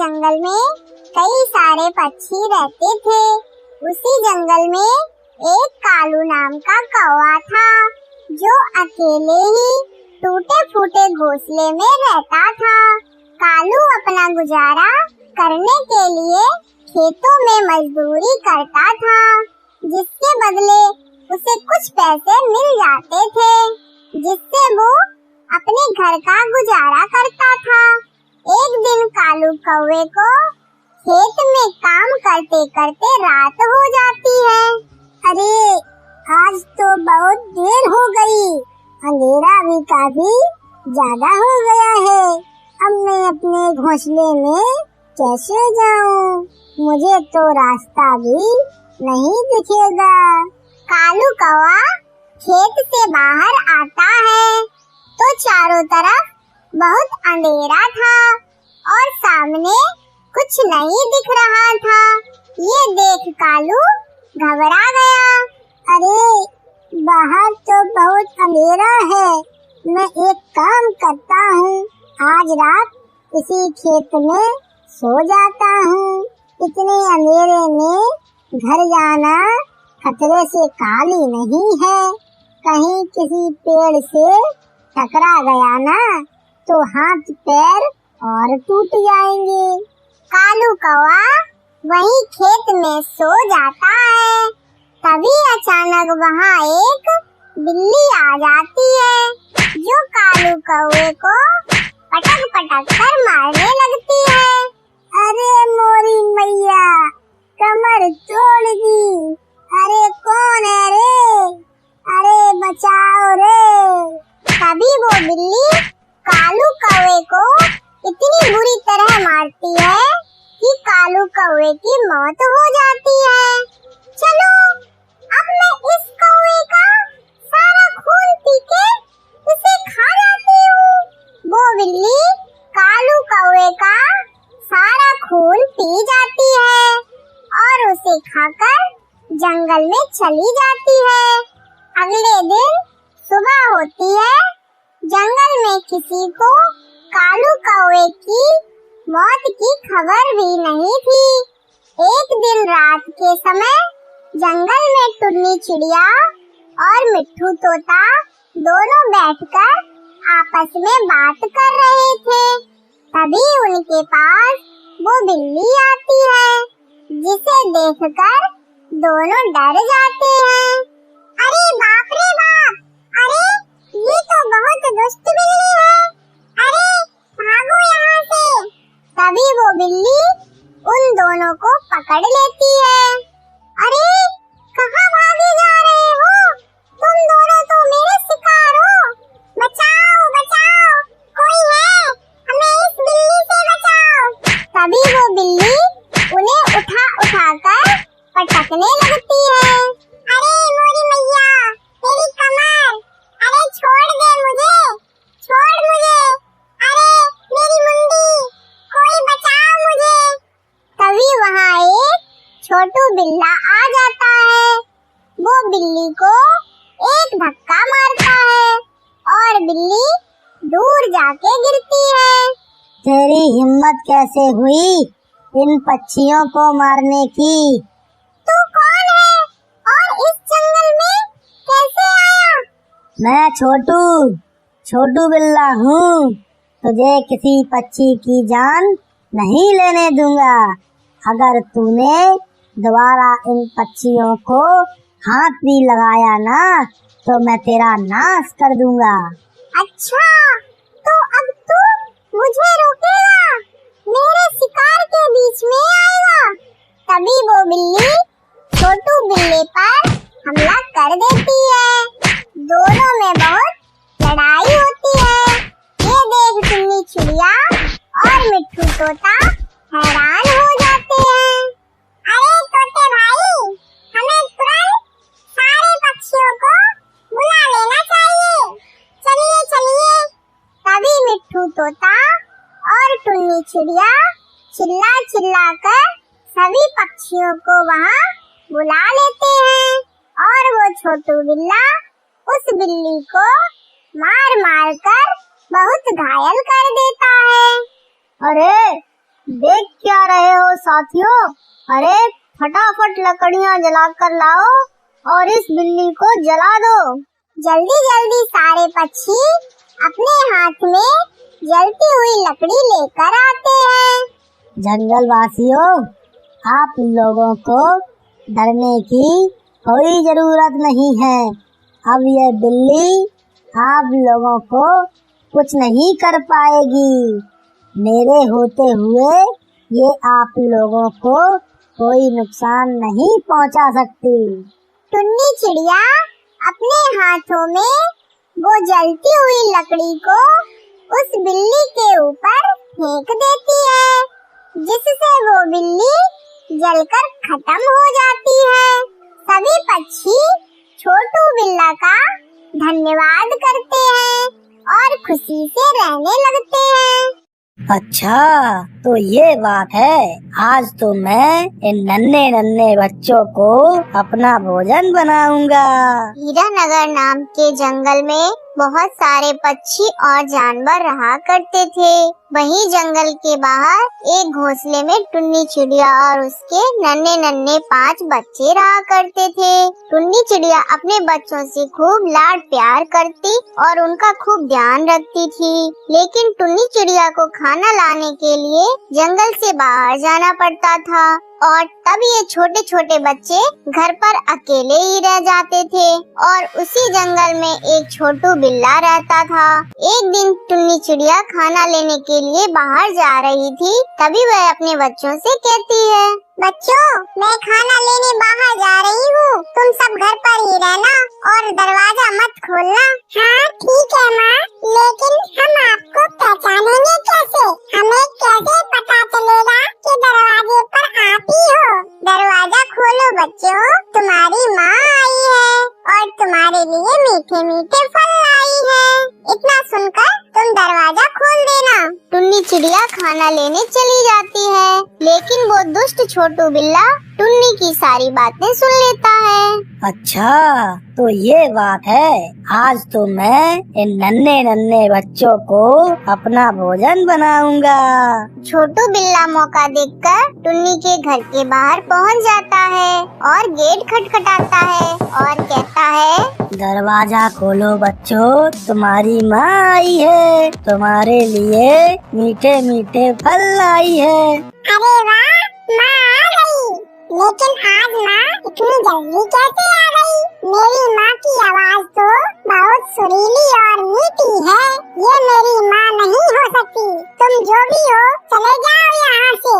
जंगल में कई सारे पक्षी रहते थे। उसी जंगल में एक कालू नाम का कौवा था, जो अकेले ही टूटे फूटे घोंसले में रहता था। कालू अपना गुजारा करने के लिए खेतों में मजदूरी करता था, जिसके बदले उसे कुछ पैसे मिल जाते थे, जिससे वो अपने घर का गुजारा करता था। एक दिन कालू कौवे को खेत में काम करते करते रात हो जाती है। अरे आज तो बहुत देर हो गई, अंधेरा भी काफी ज्यादा हो गया है। अब मैं अपने घोंसले में कैसे जाऊं? मुझे तो रास्ता भी नहीं दिखेगा। कालू कौवा खेत से बाहर आता है तो चारों तरफ बहुत अंधेरा था और सामने कुछ नहीं दिख रहा था। ये देख कालू घबरा गया। अरे बाहर तो बहुत अंधेरा है, मैं एक काम करता हूँ, आज रात इसी खेत में सो जाता हूँ। इतने अंधेरे में घर जाना खतरे से खाली नहीं है। कहीं किसी पेड़ से टकरा गया ना तो हाथ पैर और टूट जाएंगे। कालू कौवा वहीं खेत में सो जाता है। तभी अचानक वहाँ एक बिल्ली आ जाती है, जो कालू कौवे को पटक पटक कर मारने लगती है। अरे मोरी मैया, कमर तोड़ दी। अरे कौन है रे? अरे बचाओ रे। तभी वो बिल्ली कालू कौवे को इतनी बुरी तरह मारती है कि कालू कौवे की मौत हो जाती है। चलो अब मैं इस कौवे का सारा खून पी के इसे खा जाती हूँ। वो बिल्ली कालू कौवे का सारा खून पी जाती है और उसे खाकर जंगल में चली जाती है। अगले दिन सुबह होती है। जंगल में किसी को कालू कौवे की मौत की खबर भी नहीं थी। एक दिन रात के समय जंगल में टुन्नी चिड़िया और मिट्ठू तोता दोनों बैठकर आपस में बात कर रहे थे। तभी उनके पास वो बिल्ली आती है, जिसे देखकर दोनों डर जाते हैं। अरे बाप रे बाप! अरे ये तो बहुत दुष्ट बिल्ली है। अरे भागो यहाँ से! तभी वो बिल्ली उन दोनों को पकड़ लेती है। अरे कहाँ भागे जा रहे हो? तुम दोनों तो मेरे शिकार हो। बचाओ बचाओ, कोई है? हमें इस बिल्ली से बचाओ। तभी वो बिल्ली उन्हें उठा उठा कर पटकने लगती है। अरे मोरी मैया, मेरी कमर! अरे छोड़ दे मुझे, छोड़ मुझे! अरे मेरी मुंडी, कोई बचाओ मुझे! तभी वहाँ एक छोटू बिल्ला आ जाता है। वो बिल्ली को एक धक्का मारता है और बिल्ली दूर जाके गिरती है। तेरी हिम्मत कैसे हुई इन पक्षियों को मारने की? तू कौन है और इस जंगल में कैसे आया? मैं छोटू बिल्ला हूँ। तुझे किसी पक्षी की जान नहीं लेने दूंगा। अगर तूने दोबारा इन पक्षियों को हाथ भी लगाया ना तो मैं तेरा नाश कर दूंगा। अच्छा, तो अब तू मुझे रोकेगा? मेरे शिकार के बीच में आएगा? तभी वो बिल्ली छोटू बिल्ली पर हमला कर देती है। दोनों में बहुत लड़ाई होती है। ये देख टुन्नी चिड़िया और मिट्ठू तोता हैरान हो जाते हैं। अरे तोते भाई, हमें तुरंत सारे पक्षियों को बुला लेना चाहिए। चलिए चलिए। तभी मिट्ठू तोता और टुन्नी चिड़िया चिल्ला चिल्ला कर सभी पक्षियों को वहाँ बुला लेते हैं और वो छोटू बिल्ला उस बिल्ली को मार मार कर बहुत घायल कर देता है। अरे देख क्या रहे हो साथियों? अरे फटाफट लकड़ियाँ जलाकर लाओ और इस बिल्ली को जला दो। जल्दी जल्दी सारे पक्षी अपने हाथ में जलती हुई लकड़ी लेकर आते हैं। जंगल वासियों, आप लोगों को डरने की कोई जरूरत नहीं है। अब ये बिल्ली आप लोगों को कुछ नहीं कर पाएगी। मेरे होते हुए ये आप लोगों को कोई नुकसान नहीं पहुंचा सकती। टुन्नी चिड़िया अपने हाथों में वो जलती हुई लकड़ी को उस बिल्ली के ऊपर फेंक देती है, जिससे वो बिल्ली जलकर खत्म हो जाती है। सभी पक्षी छोटू बिल्ला का धन्यवाद करते हैं और खुशी से रहने लगते हैं। अच्छा, तो ये बात है। आज तो मैं इन नन्हे नन्हे बच्चों को अपना भोजन बनाऊंगा। हीरानगर नाम के जंगल में बहुत सारे पक्षी और जानवर रहा करते थे। वहीं जंगल के बाहर एक घोंसले में टुन्नी चिड़िया और उसके नन्हे नन्हे 5 बच्चे रहा करते थे। टुन्नी चिड़िया अपने बच्चों से खूब लाड प्यार करती और उनका खूब ध्यान रखती थी, लेकिन टुन्नी चिड़िया को खाना लाने के लिए जंगल से बाहर जाना पड़ता था और तब ये छोटे छोटे बच्चे घर पर अकेले ही रह जाते थे और उसी जंगल में एक छोटू बिल्ला रहता था। एक दिन टुन्नी चिड़िया खाना लेने के लिए बाहर जा रही थी, तभी वह अपने बच्चों से कहती है, बच्चों, मैं खाना लेने बाहर जा रही हूँ, तुम सब घर पर ही रहना और दरवाजा मत खोलना। हाँ ठीक है माँ, लेकिन हम आपको पहचानेंगे कैसे? हमें कैसे पता चलेगा कि दरवाजे पर आप ही हो? दरवाजा खोलो बच्चों, तुम्हारी माँ आई है और तुम्हारे लिए मीठे मीठे फल लाई है। इतना सुनकर तुम दरवाजा खोल देना। टुन्नी चिड़िया खाना लेने चली जाती है, लेकिन वो दुष्ट छोटू बिल्ला टुन्नी की सारी बातें सुन लेता है। अच्छा, तो ये बात है। आज तो मैं इन नन्हे नन्हे बच्चों को अपना भोजन बनाऊंगा। छोटू बिल्ला मौका देखकर टुन्नी के घर के बाहर पहुंच जाता है और गेट खटखटाता है और कहता है, दरवाजा खोलो बच्चों, तुम्हारी माँ आई है, तुम्हारे लिए मीठे मीठे फल लाई है। अरे वाह, माँ आ गई। लेकिन आज माँ इतनी जल्दी कैसे आ गई? मेरी माँ की आवाज तो बहुत सुरीली और मीठी है। ये मेरी माँ नहीं हो सकती। तुम जो भी हो, चले जाओ यहाँ से।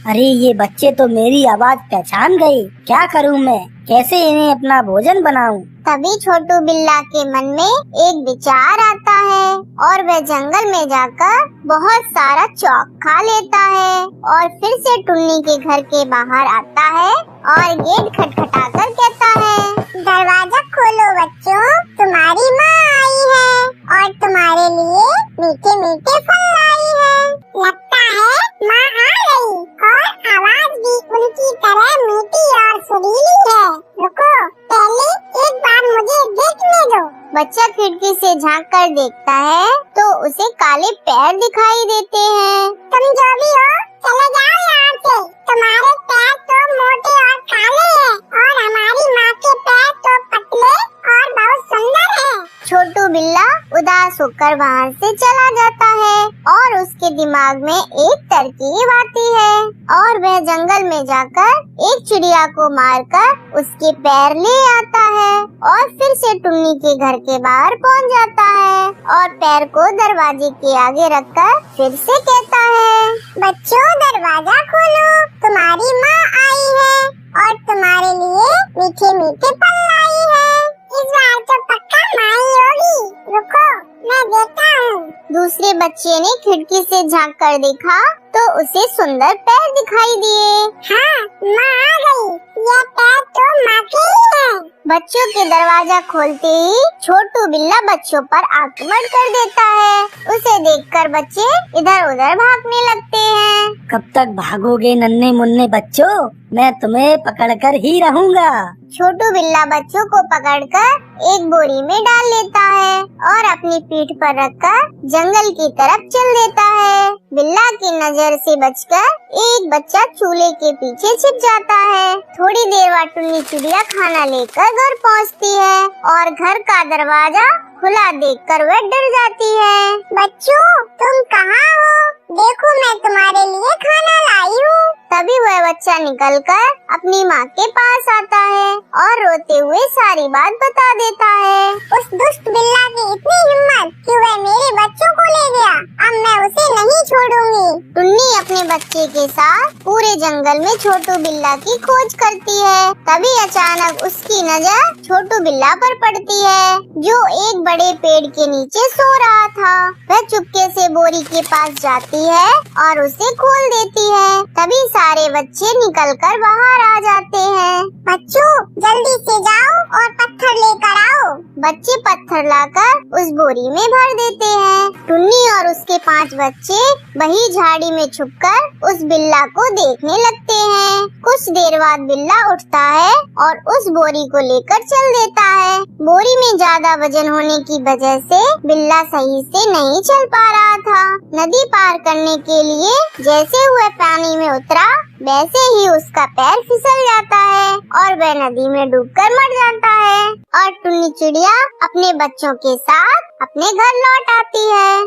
अरे ये बच्चे तो मेरी आवाज पहचान गए। क्या करूँ मैं? कैसे इन्हें अपना भोजन बनाऊं? तभी छोटू बिल्ला के मन में एक विचार आता है और वह जंगल में जाकर बहुत सारा चौक खा लेता है और फिर से टुन्नी के घर के बाहर आता है और गेट खटखटाकर कहता है, दरवाजा खोलो बच्चों, तुम्हारी माँ आई है और तुम्हारे लिए मीठे मीठे फल लाई है। लगता है माँ आ गई और आवाज भी उनकी तरह मीठी और सुरीली है। रुको, पहले एक बार मुझे देखने दो। बच्चा खिड़की से झांक कर देखता है तो उसे काले पैर दिखाई देते हैं। तुम जो भी हो, चले जाओ यहाँ से। तुम्हारे पैर तो मोटे और काले हैं और हमारी माँ के पैर तो पतले और बहुत सुंदर हैं। छोटू बिल्ला उदास होकर वहाँ से चला जाता है और उसके दिमाग में एक तरकीब आती है और वह जंगल में जाकर एक चिड़िया को मारकर उसके पैर ले आता है और फिर से टुन्नी के घर के बाहर पहुँच जाता है और पैर को दरवाजे के आगे रखकर फिर से कहता है, बच्चों दरवाजा खोलो, तुम्हारी माँ आई है और तुम्हारे लिए मीठे मीठे फल लाई है। इस बार तो पक्का माँ ही होगी। रुको, मैं देखता हूँ। दूसरे बच्चे ने खिड़की से झांक कर देखा तो उसे सुंदर पैर दिखाई दिए। हाँ, माँ आ गई। ये पैर तो माँ के ही हैं। बच्चों के दरवाजा खोलते ही छोटू बिल्ला बच्चों पर आक्रमण कर देता है। उसे देखकर बच्चे इधर उधर भागने लगते हैं। कब तक भागोगे नन्हे मुन्ने बच्चों? मैं तुम्हें पकड़कर ही रहूंगा। छोटू बिल्ला बच्चों को पकड़कर एक बोरी में डाल लेता है और अपनी पीठ पर रखकर जंगल की तरफ चल देता है। बिल्ला की नजर से बचकर एक बच्चा चूल्हे के पीछे छिप जाता है। थोड़ी देर बाद टुन्नी चिड़िया खाना लेकर घर पहुंचती है और घर का दरवाजा खुला देखकर वह डर जाती है। बच्चों, तुम कहाँ हो? देखो, मैं तुम्हारे लिए खाना लाई हूँ। तभी वह बच्चा निकलकर अपनी माँ के पास आता है और रोते हुए सारी बात बता देता है। उस दुष्ट बिल्ला की इतनी हिम्मत कि वह मेरे बच्चों को ले गया। अब मैं उसे नहीं छोड़ूंगी। टुन्नी अपने बच्चे के साथ पूरे जंगल में छोटू बिल्ला की खोज करती है। तभी अचानक उसकी नजर छोटू बिल्ला पर पड़ती है, जो एक बड़े पेड़ के नीचे सो रहा था। वह चुपके से बोरी के पास जाती है और उसे खोल देती है। तभी सारे बच्चे निकलकर बाहर आ जाते हैं। बच्चों, जल्दी से जाओ और पत्थर लेकर आओ। बच्चे पत्थर लाकर उस बोरी में भर देते हैं। टुन्नी और उसके 5 बच्चे वही झाड़ी में छुपकर उस बिल्ला को देखने लगते हैं। कुछ देर बाद बिल्ला उठता है और उस बोरी को लेकर चल देता है। बोरी में ज्यादा वजन होने की वजह से बिल्ला सही से नहीं चल पा रहा था। नदी पार करने के लिए जैसे वह पानी में उतरा, वैसे ही उसका पैर फिसल जाता है और वह नदी में डूबकर मर जाता है और टुन्नी चिड़िया अपने बच्चों के साथ अपने घर लौट आती है।